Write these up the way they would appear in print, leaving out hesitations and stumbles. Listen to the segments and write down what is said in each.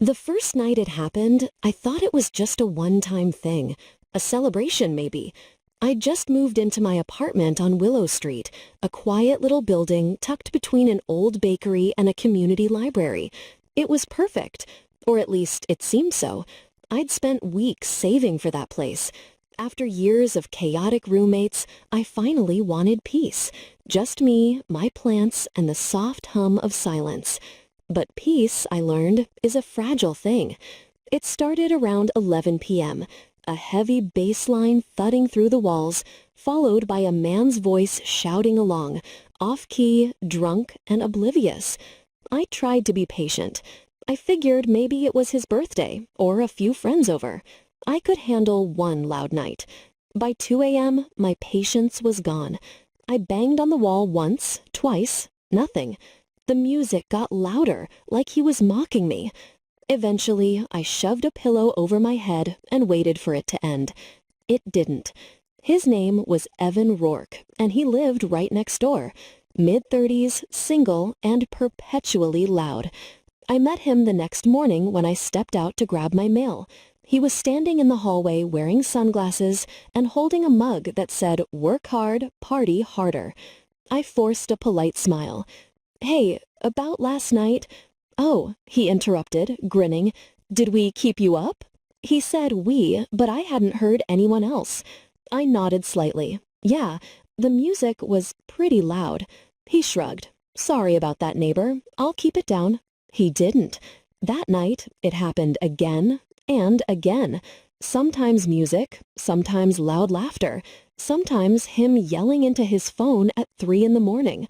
The first night it happened, I thought it was just a one-time thing, a celebration maybe. I just moved into my apartment on Willow Street, a quiet little building tucked between an old bakery and a community library. It was perfect, or at least it seemed so. I'd spent weeks saving for that place. After years of chaotic roommates, I finally wanted peace. Just me, my plants, and the soft hum of silence. But peace, I learned, is a fragile thing. It started around 11 p.m., a heavy bass line thudding through the walls, followed by a man's voice shouting along, off-key, drunk, and oblivious. I tried to be patient. I figured maybe it was his birthday, or a few friends over. I could handle one loud night. By 2 a.m., my patience was gone. I banged on the wall once, twice, nothing. The music got louder, like he was mocking me. Eventually, I shoved a pillow over my head and waited for it to end. It didn't. His name was Evan Rourke, and he lived right next door. Mid-30s, single, and perpetually loud. I met him the next morning when I stepped out to grab my mail. He was standing in the hallway wearing sunglasses and holding a mug that said, "Work hard, party harder." I forced a polite smile. "Hey, about last night—" "Oh," he interrupted, grinning. "Did we keep you up?" He said we, but I hadn't heard anyone else. I nodded slightly. Yeah, the music was pretty loud. He shrugged. "Sorry about that, neighbor. I'll keep it down." He didn't. That night, it happened again and again. Sometimes music, sometimes loud laughter, sometimes him yelling into his phone at 3 in the morning.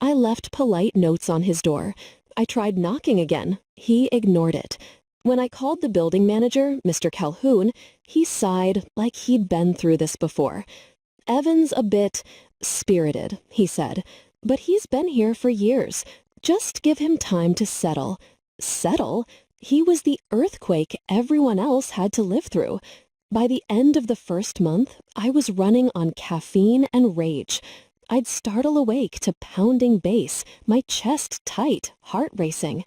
I left polite notes on his door. I tried knocking again. He ignored it. When I called the building manager, Mr. Calhoun, he sighed like he'd been through this before. "Evan's a bit spirited," he said, "but he's been here for years. Just give him time to settle." Settle? He was the earthquake everyone else had to live through. By the end of the first month, I was running on caffeine and rage. I'd startle awake to pounding bass, my chest tight, heart racing.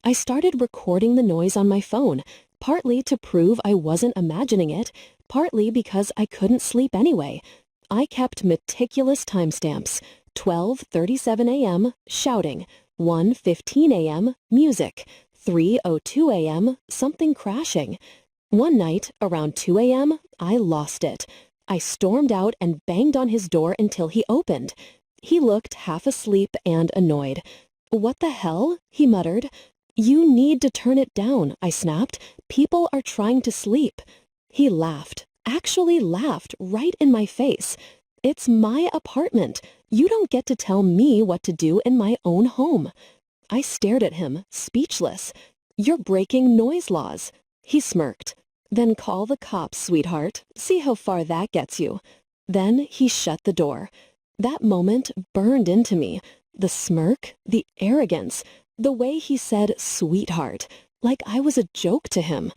I started recording the noise on my phone, partly to prove I wasn't imagining it, partly because I couldn't sleep anyway. I kept meticulous timestamps. 12:37 a.m., shouting. 1:15 a.m., music. 3:02 a.m., something crashing. One night, around 2 a.m., I lost it. I stormed out and banged on his door until he opened. He looked half asleep and annoyed. "What the hell?" he muttered. "You need to turn it down," I snapped. "People are trying to sleep." He laughed, actually laughed right in my face. "It's my apartment. You don't get to tell me what to do in my own home." I stared at him, speechless. "You're breaking noise laws." He smirked. "Then call the cops, sweetheart. See how far that gets you." Then he shut the door. That moment burned into me. The smirk, the arrogance, the way he said sweetheart, like I was a joke to him.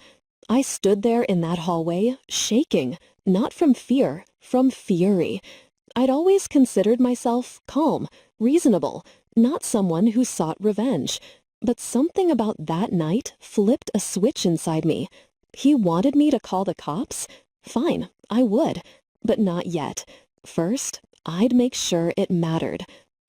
I stood there in that hallway, shaking, not from fear, from fury. I'd always considered myself calm, reasonable, not someone who sought revenge. But something about that night flipped a switch inside me. He wanted me to call the cops? Fine, I would. But not yet. First, I'd make sure it mattered.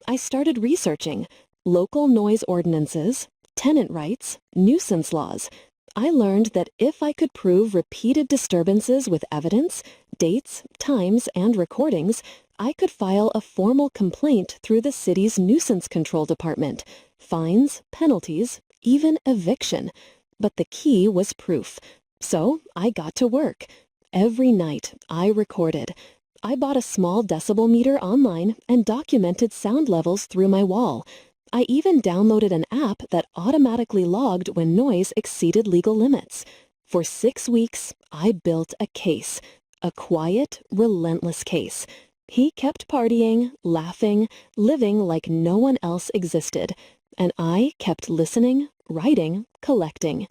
I started researching local noise ordinances, tenant rights, nuisance laws. I learned that if I could prove repeated disturbances with evidence, dates, times, and recordings, I could file a formal complaint through the city's nuisance control department. Fines, penalties, even eviction. But the key was proof. So I got to work. Every night I recorded. I bought a small decibel meter online and documented sound levels through my wall. I even downloaded an app that automatically logged when noise exceeded legal limits. For 6 weeks, I built a case. A quiet, relentless case. He kept partying, laughing, living like no one else existed. And I kept listening, writing, collecting.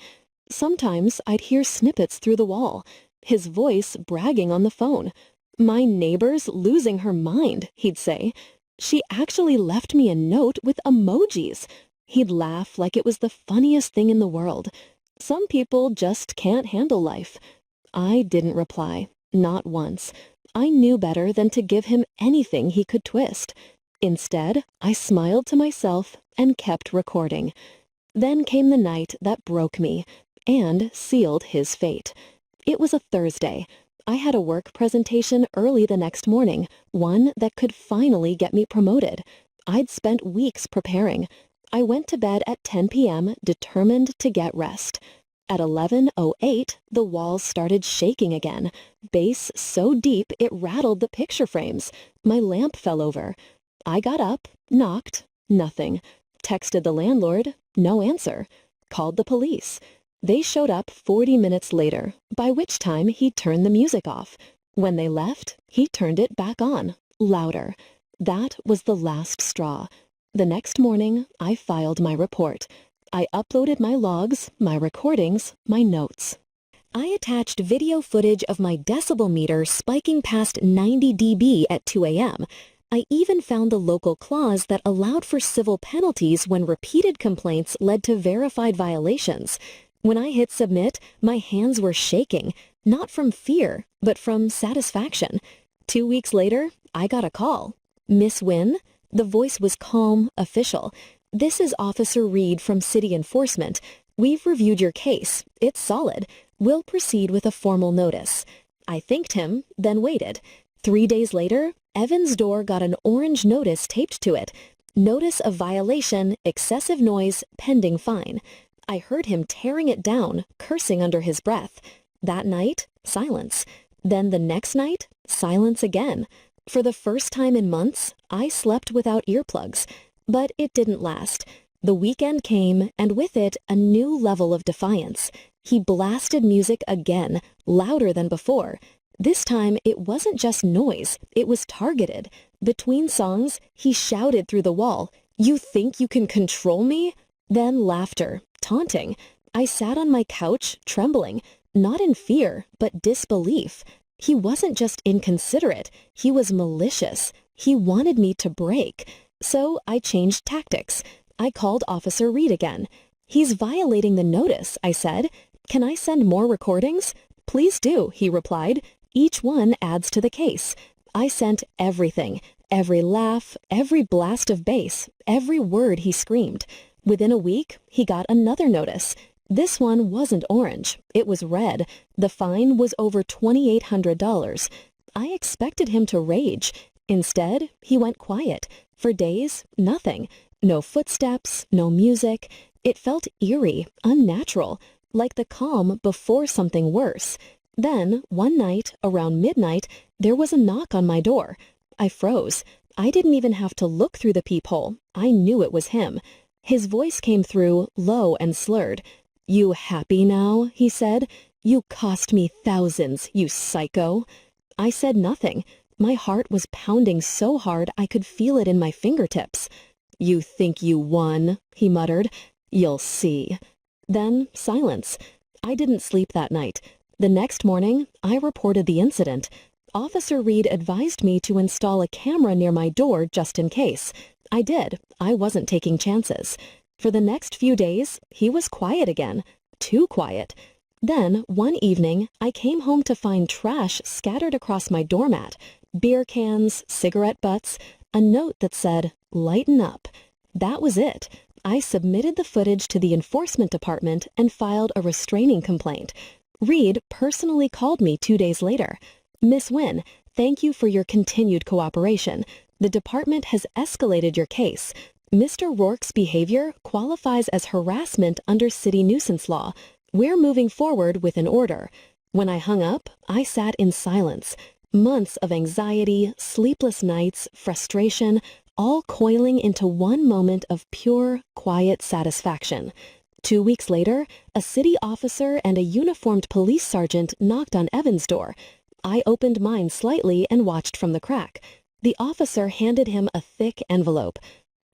Sometimes I'd hear snippets through the wall, his voice bragging on the phone. "My neighbor's losing her mind," he'd say. "She actually left me a note with emojis." He'd laugh like it was the funniest thing in the world. Some people just can't handle life. I didn't reply, not once. I knew better than to give him anything he could twist. Instead, I smiled to myself and kept recording. Then came the night that broke me and sealed his fate. It was a Thursday. I had a work presentation early the next morning, one that could finally get me promoted. I'd spent weeks preparing. I went to bed at 10 p.m. determined to get rest. At 11:08, the walls started shaking again, bass so deep it rattled the picture frames. My lamp fell over. I got up, knocked, nothing. Texted the landlord, no answer. Called the police. They showed up 40 minutes later, by which time he turned the music off. When they left, he turned it back on, louder. That was the last straw. The next morning, I filed my report. I uploaded my logs, my recordings, my notes. I attached video footage of my decibel meter spiking past 90 dB at 2 a.m. I even found the local clause that allowed for civil penalties when repeated complaints led to verified violations. When I hit submit, my hands were shaking, not from fear, but from satisfaction. 2 weeks later, I got a call. "Miss Wynn?" The voice was calm, official. "This is Officer Reed from City Enforcement. We've reviewed your case. It's solid. We'll proceed with a formal notice." I thanked him, then waited. 3 days later, Evan's door got an orange notice taped to it. "Notice of violation, excessive noise, pending fine." I heard him tearing it down, cursing under his breath. That night, silence. Then the next night, silence again. For the first time in months, I slept without earplugs. But it didn't last. The weekend came, and with it, a new level of defiance. He blasted music again, louder than before. This time, it wasn't just noise, it was targeted. Between songs, he shouted through the wall, "You think you can control me?" Then laughter, taunting. I sat on my couch, trembling, not in fear, but disbelief. He wasn't just inconsiderate, he was malicious. He wanted me to break. So I changed tactics. I called Officer Reed again. "He's violating the notice," I said. "Can I send more recordings?" "Please do," he replied. "Each one adds to the case." I sent everything, every laugh, every blast of bass, every word he screamed. Within a week, he got another notice. This one wasn't orange, it was red. The fine was over $2,800. I expected him to rage. Instead, he went quiet. For days, nothing. No footsteps, no music. It felt eerie, unnatural, like the calm before something worse. Then, one night, around midnight, there was a knock on my door. I froze. I didn't even have to look through the peephole. I knew it was him. His voice came through, low and slurred. "You happy now?" he said. "You cost me thousands, you psycho." I said nothing. My heart was pounding so hard I could feel it in my fingertips. "You think you won," he muttered. "You'll see." Then silence. I didn't sleep that night. The next morning, I reported the incident. Officer Reed advised me to install a camera near my door just in case. I did. I wasn't taking chances. For the next few days, he was quiet again. Too quiet. Then, one evening, I came home to find trash scattered across my doormat. Beer cans, cigarette butts, a note that said, "Lighten up." That was it. I submitted the footage to the enforcement department and filed a restraining complaint. Reed personally called me 2 days later. "Miss Wynn, thank you for your continued cooperation. The department has escalated your case. Mr. Rourke's behavior qualifies as harassment under city nuisance law. We're moving forward with an order." When I hung up, I sat in silence. Months of anxiety, sleepless nights, frustration, all coiling into one moment of pure, quiet satisfaction. 2 weeks later, a city officer and a uniformed police sergeant knocked on Evan's door. I opened mine slightly and watched from the crack. The officer handed him a thick envelope.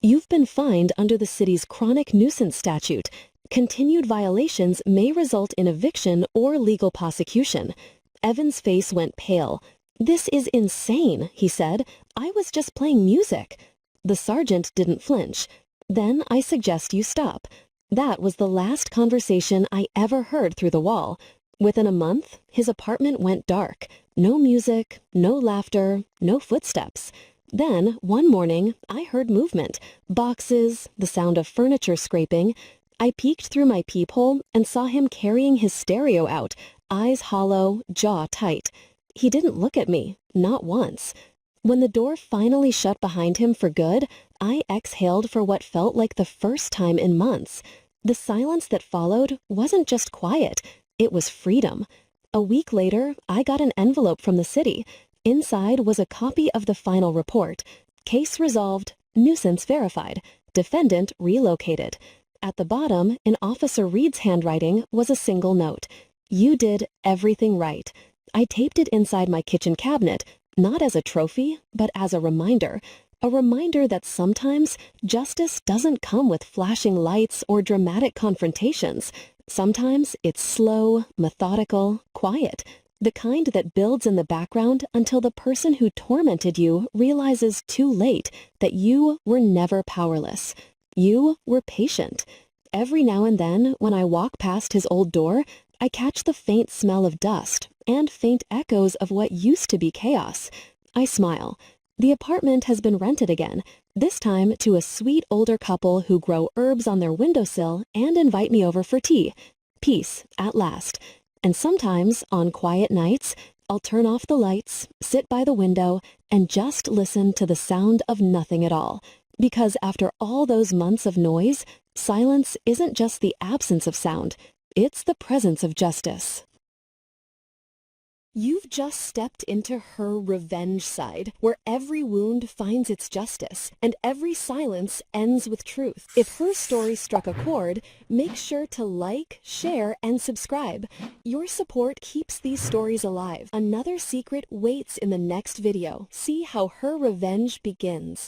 "You've been fined under the city's chronic nuisance statute. Continued violations may result in eviction or legal prosecution." Evan's face went pale. "This is insane," he said. "I was just playing music." The sergeant didn't flinch. "Then I suggest you stop." That was the last conversation I ever heard through the wall. Within a month, his apartment went dark. No music, no laughter, no footsteps. Then, one morning, I heard movement. Boxes, the sound of furniture scraping. I peeked through my peephole and saw him carrying his stereo out, eyes hollow, jaw tight. He didn't look at me, not once. When the door finally shut behind him for good, I exhaled for what felt like the first time in months. The silence that followed wasn't just quiet, it was freedom. A week later, I got an envelope from the city. Inside was a copy of the final report. Case resolved, nuisance verified, defendant relocated. At the bottom, in Officer Reed's handwriting, was a single note. You did everything right. I taped it inside my kitchen cabinet, not as a trophy, but as a reminder. A reminder that sometimes justice doesn't come with flashing lights or dramatic confrontations. Sometimes it's slow, methodical, quiet. The kind that builds in the background until the person who tormented you realizes too late that you were never powerless. You were patient. Every now and then, when I walk past his old door, I catch the faint smell of dust and faint echoes of what used to be chaos. I smile. The apartment has been rented again, this time to a sweet older couple who grow herbs on their windowsill and invite me over for tea. Peace, at last. And sometimes, on quiet nights, I'll turn off the lights, sit by the window, and just listen to the sound of nothing at all. Because after all those months of noise, silence isn't just the absence of sound, it's the presence of justice. You've just stepped into her revenge side, where every wound finds its justice, and every silence ends with truth. If her story struck a chord, make sure to like, share, and subscribe. Your support keeps these stories alive. Another secret waits in the next video. See how her revenge begins.